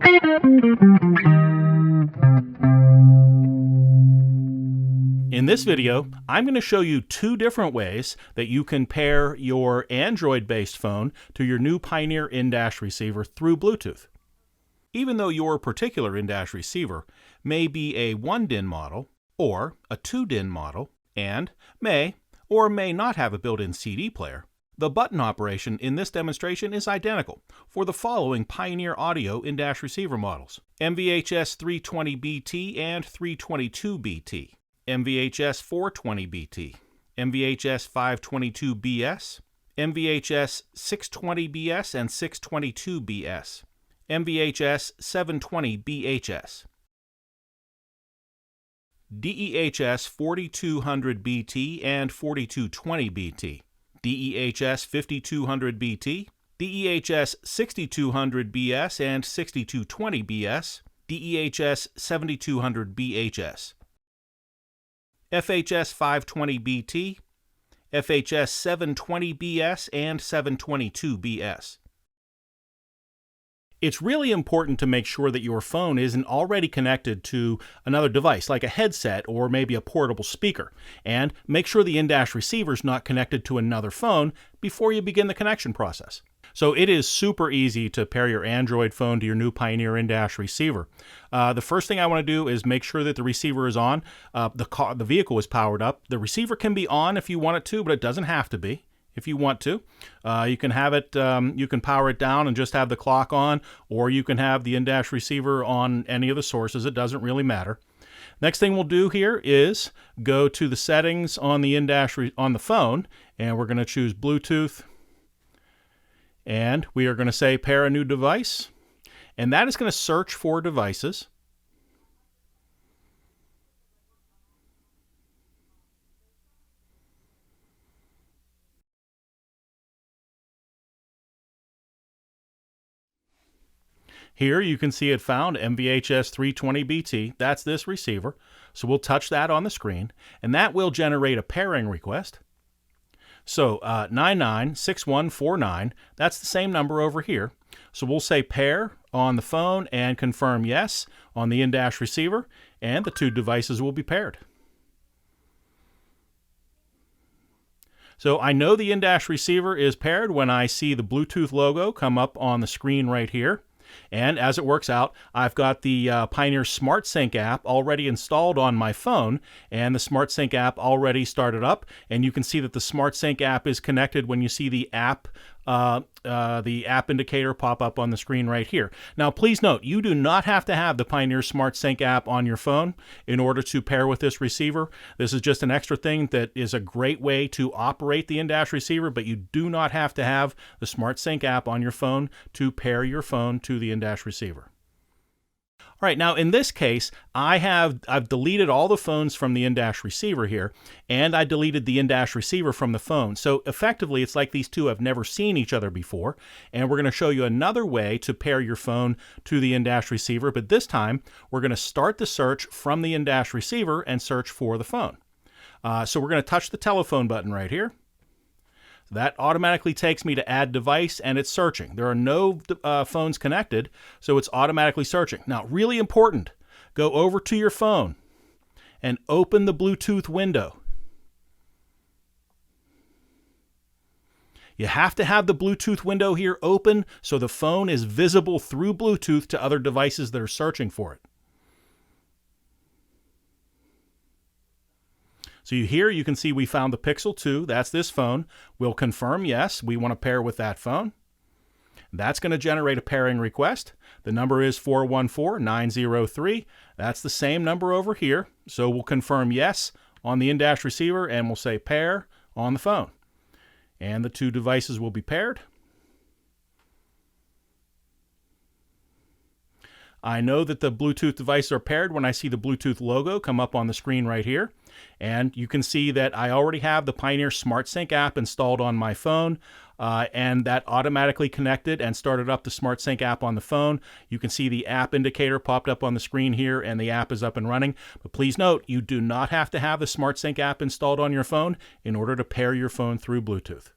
In this video, I'm going to show you two different ways that you can pair your Android-based phone to your new Pioneer in-dash receiver through Bluetooth. Even though your particular in-dash receiver may be a 1-DIN model or a 2-DIN model and may or may not have a built-in CD player, the button operation in this demonstration is identical for the following Pioneer Audio in-dash receiver models: MVH-S320BT and 322BT, MVH-S420BT, MVH-S522BS, MVH-S620BS and 622BS, MVH-S720BHS, DEH-S 4200BT and 4220BT, DEH-S 5200BT, DEH-S 6200BS and 6220BS, DEH-S 7200BHS, FHS 520BT, FHS 720BS and 722BS. It's really important to make sure that your phone isn't already connected to another device, like a headset or maybe a portable speaker, and make sure the in-dash receiver is not connected to another phone before you begin the connection process. So it is super easy to pair your Android phone to your new Pioneer in-dash receiver. The first thing I want to do is make sure that the receiver is on, the vehicle is powered up. The receiver can be on if you want it to, but it doesn't have to be. If you want to, you can have it, you can power it down and just have the clock on, or you can have the in-dash receiver on any of the sources. It doesn't really matter. Next thing we'll do here is go to the settings on the in-dash on the phone, and we're going to choose Bluetooth, and we are going to say pair a new device, and that is going to search for devices. Here you can see it found MVH-S320BT. That's this receiver. So we'll touch that on the screen, and that will generate a pairing request. So 996149, that's the same number over here. So we'll say pair on the phone and confirm yes on the in-dash receiver, and the two devices will be paired. So I know the in-dash receiver is paired when I see the Bluetooth logo come up on the screen right here. And as it works out, I've got the Pioneer SmartSync app already installed on my phone, and the SmartSync app already started up. And you can see that the SmartSync app is connected when you see the app indicator pop up on the screen right here. Now, please note, you do not have to have the Pioneer SmartSync app on your phone in order to pair with this receiver. This is just an extra thing that is a great way to operate the in-dash receiver, but you do not have to have the SmartSync app on your phone to pair your phone to the in-dash receiver. All right, now in this case, I've deleted all the phones from the in-dash receiver here, and I deleted the in-dash receiver from the phone. So effectively, it's like these two have never seen each other before, and we're going to show you another way to pair your phone to the in-dash receiver, but this time we're going to start the search from the in-dash receiver and search for the phone. So we're going to touch the telephone button right here. That automatically takes me to add device, and it's searching. There are no phones connected, so it's automatically searching. Now, really important, go over to your phone and open the Bluetooth window. You have to have the Bluetooth window here open so the phone is visible through Bluetooth to other devices that are searching for it. So here you can see we found the Pixel 2. That's this phone. We'll confirm yes, we want to pair with that phone. That's going to generate a pairing request. The number is 414903. That's the same number over here. So we'll confirm yes on the in-dash receiver, and we'll say pair on the phone. And the two devices will be paired. I know that the Bluetooth devices are paired when I see the Bluetooth logo come up on the screen right here. And you can see that I already have the Pioneer SmartSync app installed on my phone, and that automatically connected and started up the SmartSync app on the phone. You can see the app indicator popped up on the screen here, and the app is up and running. But please note, you do not have to have the SmartSync app installed on your phone in order to pair your phone through Bluetooth.